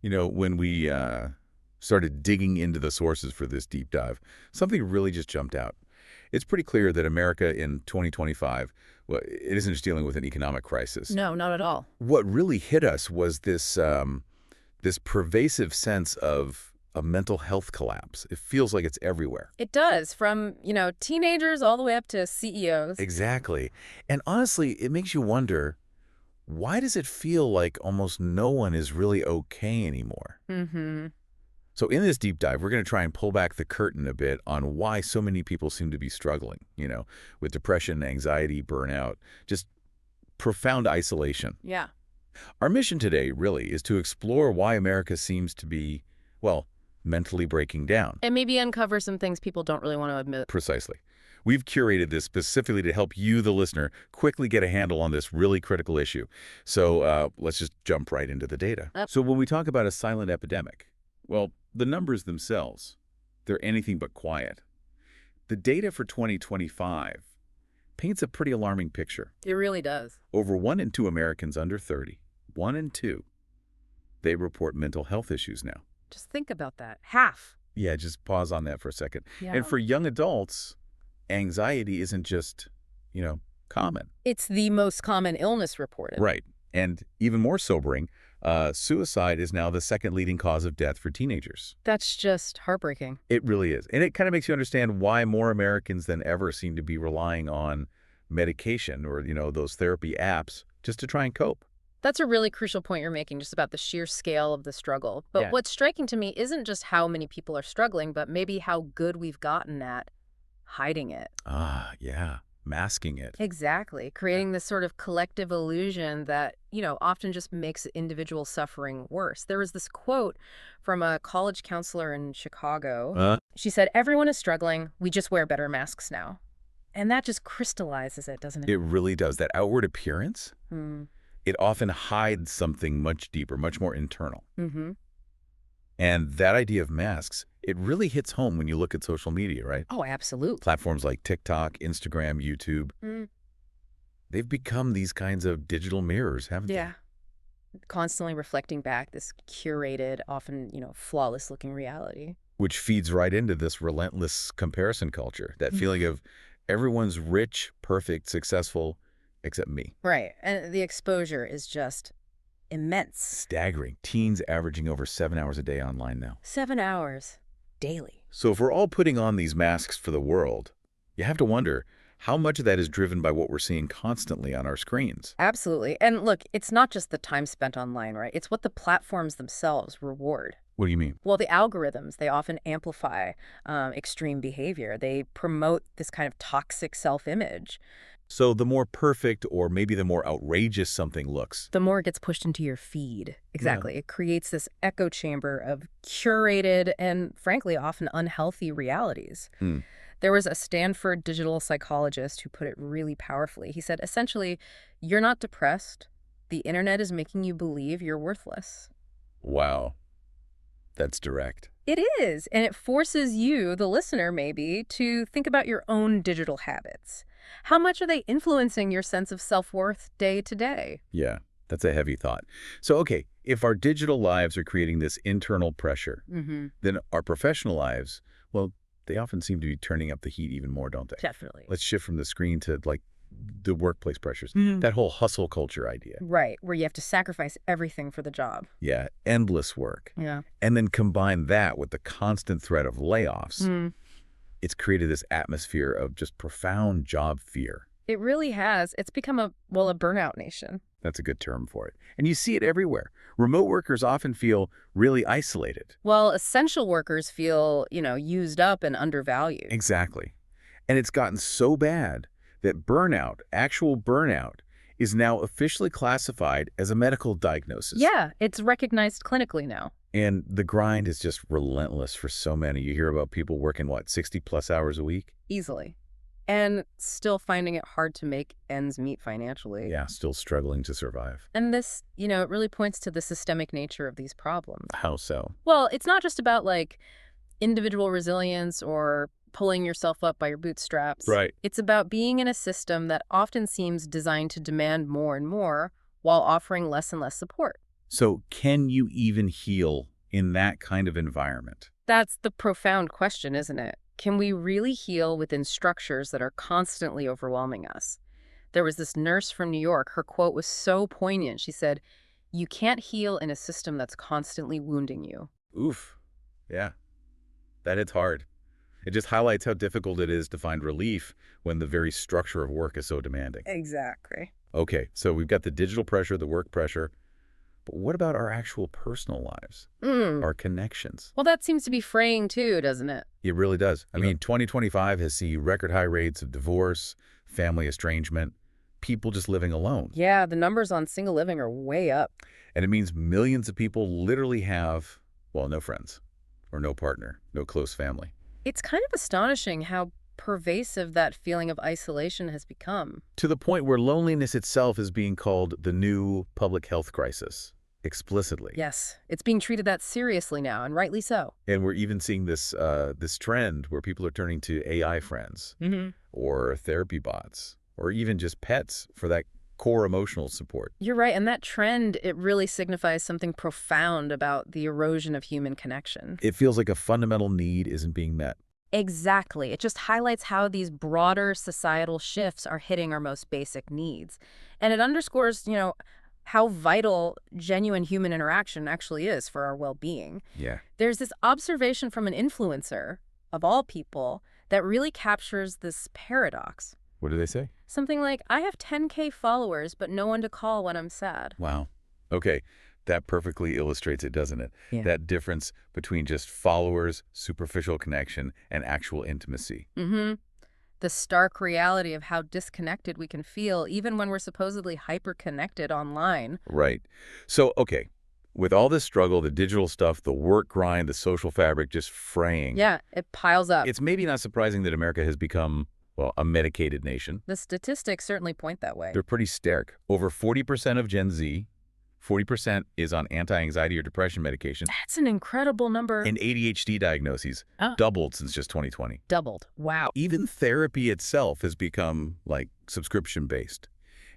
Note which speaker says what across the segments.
Speaker 1: When we started digging into the sources for this deep dive, something really just jumped out. It's pretty clear that America in 2025, well, it isn't just dealing with an economic crisis.
Speaker 2: No, not at all.
Speaker 1: What really hit us was this pervasive sense of a mental health collapse. It feels like it's everywhere.
Speaker 2: It does, from, teenagers all the way up to CEOs.
Speaker 1: Exactly. And honestly, it makes you wonder, why does it feel like almost no one is really okay anymore?
Speaker 2: Mm-hmm.
Speaker 1: So in this deep dive, we're going to try and pull back the curtain a bit on why so many people seem to be struggling, with depression, anxiety, burnout, just profound isolation.
Speaker 2: Yeah.
Speaker 1: Our mission today really is to explore why America seems to be, well, mentally breaking down.
Speaker 2: And maybe uncover some things people don't really want to admit.
Speaker 1: Precisely. We've curated this specifically to help you, the listener, quickly get a handle on this really critical issue. So let's just jump right into the data. So when we talk about a silent epidemic, well, the numbers themselves, they're anything but quiet. The data for 2025 paints a pretty alarming picture.
Speaker 2: It really does.
Speaker 1: Over 1 in 2 Americans under 30, 1 in 2, they report mental health issues now.
Speaker 2: Just think about that. Half.
Speaker 1: Yeah, just pause on that for a second.
Speaker 2: Yeah.
Speaker 1: And for young adults, anxiety isn't just, common.
Speaker 2: It's the most common illness reported.
Speaker 1: Right. And even more sobering, suicide is now the second leading cause of death for teenagers.
Speaker 2: That's just heartbreaking.
Speaker 1: It really is. And it kind of makes you understand why more Americans than ever seem to be relying on medication or, those therapy apps just to try and cope.
Speaker 2: That's a really crucial point you're making, just about the sheer scale of the struggle. But
Speaker 1: Yeah.
Speaker 2: what's striking to me isn't just how many people are struggling, but maybe how good we've gotten at hiding it.
Speaker 1: Ah, yeah. Masking it.
Speaker 2: Exactly. Creating this sort of collective illusion that, often just makes individual suffering worse. There was this quote from a college counselor in Chicago. She said, "Everyone is struggling. We just wear better masks now." And that just crystallizes it, doesn't it?
Speaker 1: It really does. That outward appearance,
Speaker 2: Hmm.
Speaker 1: it often hides something much deeper, much more internal.
Speaker 2: Mm-hmm.
Speaker 1: And that idea of masks, it really hits home when you look at social media, right?
Speaker 2: Oh, absolutely.
Speaker 1: Platforms like TikTok, Instagram, YouTube,
Speaker 2: Mm.
Speaker 1: they've become these kinds of digital mirrors, haven't
Speaker 2: Yeah. Constantly reflecting back this curated, often, flawless looking reality.
Speaker 1: Which feeds right into this relentless comparison culture, that feeling of everyone's rich, perfect, successful, except me.
Speaker 2: Right. And the exposure is just immense.
Speaker 1: Staggering. Teens averaging over 7 hours a day online now.
Speaker 2: 7 hours daily.
Speaker 1: So if we're all putting on these masks for the world, you have to wonder how much of that is driven by what we're seeing constantly on our screens.
Speaker 2: Absolutely. And look, it's not just the time spent online, right? It's what the platforms themselves reward.
Speaker 1: What do you mean?
Speaker 2: Well, the algorithms, they often amplify extreme behavior. They promote this kind of toxic self-image.
Speaker 1: So the more perfect or maybe the more outrageous something looks,
Speaker 2: The more it gets pushed into your feed. Exactly. It creates this echo chamber of curated and, frankly, often unhealthy realities.
Speaker 1: Hmm.
Speaker 2: There was a Stanford digital psychologist who put it really powerfully. He said, essentially, you're not depressed. The internet is making you believe you're worthless.
Speaker 1: Wow, that's direct.
Speaker 2: It is. And it forces you, the listener maybe, to think about your own digital habits. How much are they influencing your sense of self-worth day to day?
Speaker 1: Yeah, that's a heavy thought. So, okay, if our digital lives are creating this internal pressure,
Speaker 2: Mm-hmm.
Speaker 1: then our professional lives, well, they often seem to be turning up the heat even more, don't they?
Speaker 2: Definitely.
Speaker 1: Let's shift from the screen to, the workplace pressures.
Speaker 2: Mhm.
Speaker 1: That whole hustle culture idea.
Speaker 2: Right, where you have to sacrifice everything for the job.
Speaker 1: Yeah, endless work.
Speaker 2: Yeah.
Speaker 1: And then combine that with the constant threat of layoffs.
Speaker 2: Mm.
Speaker 1: It's created this atmosphere of just profound job fear.
Speaker 2: It really has. It's become a burnout nation.
Speaker 1: That's a good term for it. And you see it everywhere. Remote workers often feel really isolated.
Speaker 2: Well, essential workers feel, used up and undervalued.
Speaker 1: Exactly. And it's gotten so bad that burnout, actual burnout, is now officially classified as a medical diagnosis.
Speaker 2: Yeah, it's recognized clinically now.
Speaker 1: And the grind is just relentless for so many. You hear about people working, 60-plus hours a week?
Speaker 2: Easily. And still finding it hard to make ends meet financially.
Speaker 1: Yeah, still struggling to survive.
Speaker 2: And this, it really points to the systemic nature of these problems.
Speaker 1: How so?
Speaker 2: Well, it's not just about, individual resilience or pulling yourself up by your bootstraps.
Speaker 1: Right.
Speaker 2: It's about being in a system that often seems designed to demand more and more while offering less and less support.
Speaker 1: So can you even heal in that kind of environment?
Speaker 2: That's the profound question, isn't it? Can we really heal within structures that are constantly overwhelming us? There was this nurse from New York. Her quote was so poignant. She said, "You can't heal in a system that's constantly wounding you."
Speaker 1: Oof. Yeah, that hits hard. It just highlights how difficult it is to find relief when the very structure of work is so demanding.
Speaker 2: Exactly.
Speaker 1: Okay, so we've got the digital pressure, the work pressure, but what about our actual personal lives, our connections?
Speaker 2: Well, that seems to be fraying too, doesn't it?
Speaker 1: It really does. I mean, 2025 has seen record high rates of divorce, family estrangement, people just living alone.
Speaker 2: Yeah, the numbers on single living are way up.
Speaker 1: And it means millions of people literally have, well, no friends or no partner, no close family.
Speaker 2: It's kind of astonishing how pervasive that feeling of isolation has become.
Speaker 1: To the point where loneliness itself is being called the new public health crisis, explicitly.
Speaker 2: Yes, it's being treated that seriously now, and rightly so.
Speaker 1: And we're even seeing this trend where people are turning to AI friends or therapy bots or even just pets for that core emotional support.
Speaker 2: You're right, and that trend, it really signifies something profound about the erosion of human connection.
Speaker 1: It feels like a fundamental need isn't being met.
Speaker 2: Exactly. It just highlights how these broader societal shifts are hitting our most basic needs. And it underscores, how vital genuine human interaction actually is for our well-being.
Speaker 1: Yeah.
Speaker 2: There's this observation from an influencer, of all people, that really captures this paradox.
Speaker 1: What do they say?
Speaker 2: Something like, I have 10K followers, but no one to call when I'm sad.
Speaker 1: Wow. Okay. That perfectly illustrates it, doesn't it?
Speaker 2: Yeah.
Speaker 1: That difference between just followers, superficial connection, and actual intimacy.
Speaker 2: The stark reality of how disconnected we can feel even when we're supposedly hyper-connected online.
Speaker 1: Right. So, okay, with all this struggle, the digital stuff, the work grind, the social fabric just fraying.
Speaker 2: Yeah, it piles up.
Speaker 1: It's maybe not surprising that America has become, well, a medicated nation.
Speaker 2: The statistics certainly point that way.
Speaker 1: They're pretty stark. Over 40% of Gen Z, 40% is on anti-anxiety or depression medication.
Speaker 2: That's an incredible number.
Speaker 1: And ADHD diagnoses doubled since just 2020.
Speaker 2: Doubled. Wow.
Speaker 1: Even therapy itself has become, like, subscription-based.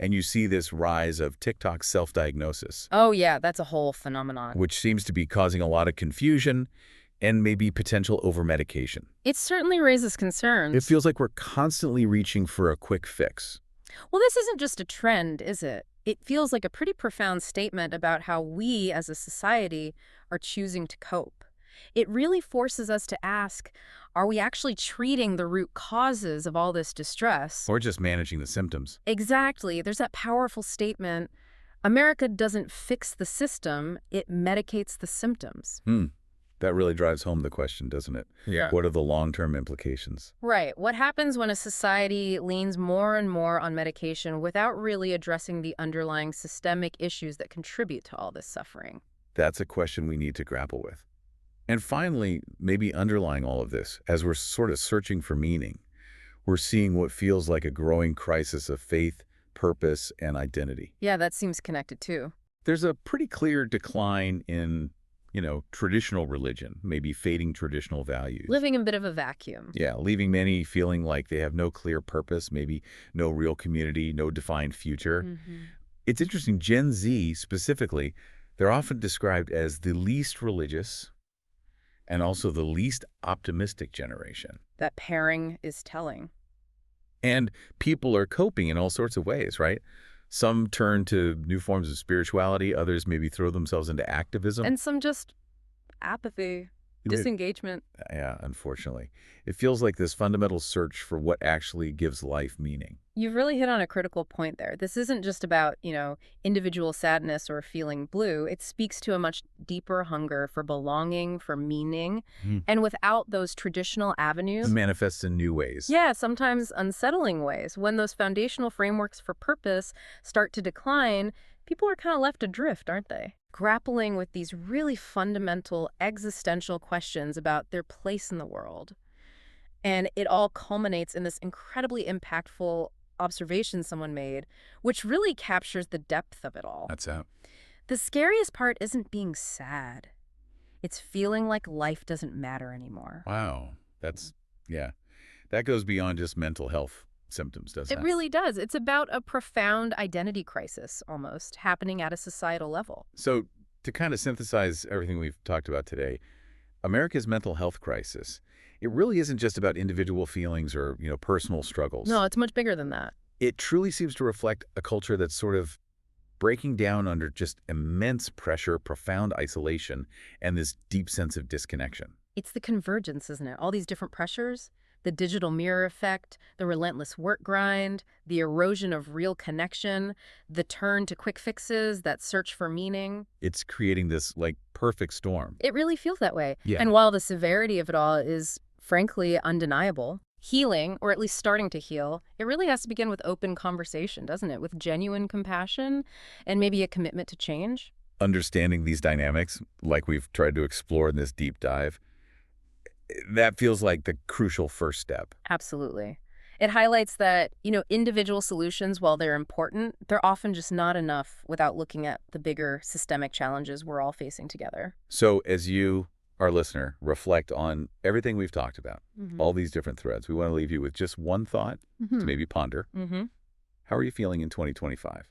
Speaker 1: And you see this rise of TikTok self-diagnosis.
Speaker 2: Oh, yeah, that's a whole phenomenon.
Speaker 1: Which seems to be causing a lot of confusion and maybe potential over-medication.
Speaker 2: It certainly raises concerns.
Speaker 1: It feels like we're constantly reaching for a quick fix.
Speaker 2: Well, this isn't just a trend, is it? It feels like a pretty profound statement about how we, as a society, are choosing to cope. It really forces us to ask, are we actually treating the root causes of all this distress?
Speaker 1: Or just managing the symptoms.
Speaker 2: Exactly. There's that powerful statement, America doesn't fix the system, it medicates the symptoms.
Speaker 1: That really drives home the question, doesn't it?
Speaker 3: Yeah.
Speaker 1: What are the long-term implications?
Speaker 2: Right. What happens when a society leans more and more on medication without really addressing the underlying systemic issues that contribute to all this suffering?
Speaker 1: That's a question we need to grapple with. And finally, maybe underlying all of this, as we're sort of searching for meaning, we're seeing what feels like a growing crisis of faith, purpose, and identity.
Speaker 2: Yeah, that seems connected too.
Speaker 1: There's a pretty clear decline in, traditional religion, maybe fading traditional values.
Speaker 2: Living in a bit of a vacuum.
Speaker 1: Yeah, leaving many feeling like they have no clear purpose, maybe no real community, no defined future. It's interesting, Gen Z specifically, they're often described as the least religious and also the least optimistic generation.
Speaker 2: That pairing is telling.
Speaker 1: And people are coping in all sorts of ways, right? Some turn to new forms of spirituality, others maybe throw themselves into activism.
Speaker 2: And some just apathy, disengagement.
Speaker 1: Yeah, unfortunately. It feels like this fundamental search for what actually gives life meaning.
Speaker 2: You've really hit on a critical point there. This isn't just about, individual sadness or feeling blue. It speaks to a much deeper hunger for belonging, for meaning. And without those traditional avenues...
Speaker 1: It manifests in new ways.
Speaker 2: Yeah, sometimes unsettling ways. When those foundational frameworks for purpose start to decline, people are kind of left adrift, aren't they? Grappling with these really fundamental existential questions about their place in the world. And it all culminates in this incredibly impactful observation someone made, which really captures the depth of it all.
Speaker 1: That's out.
Speaker 2: The scariest part isn't being sad. It's feeling like life doesn't matter anymore.
Speaker 1: Wow. That goes beyond just mental health symptoms, doesn't it?
Speaker 2: It really does. It's about a profound identity crisis, almost, happening at a societal level.
Speaker 1: So To kind of synthesize everything we've talked about today, America's mental health crisis, it really isn't just about individual feelings or, personal struggles.
Speaker 2: No, it's much bigger than that.
Speaker 1: It truly seems to reflect a culture that's sort of breaking down under just immense pressure, profound isolation, and this deep sense of disconnection.
Speaker 2: It's the convergence, isn't it? All these different pressures, the digital mirror effect, the relentless work grind, the erosion of real connection, the turn to quick fixes, that search for meaning.
Speaker 1: It's creating this, perfect storm.
Speaker 2: It really feels that way.
Speaker 1: Yeah.
Speaker 2: And while the severity of it all is, frankly, undeniable, healing, or at least starting to heal, it really has to begin with open conversation, doesn't it? With genuine compassion and maybe a commitment to change.
Speaker 1: Understanding these dynamics, like we've tried to explore in this deep dive, that feels like the crucial first step.
Speaker 2: Absolutely. It highlights that, individual solutions, while they're important, they're often just not enough without looking at the bigger systemic challenges we're all facing together.
Speaker 1: So as you, our listener, reflect on everything we've talked about,
Speaker 2: Mm-hmm.
Speaker 1: all these different threads, we want to leave you with just one thought to maybe ponder.
Speaker 2: Mm-hmm.
Speaker 1: How are you feeling in 2025?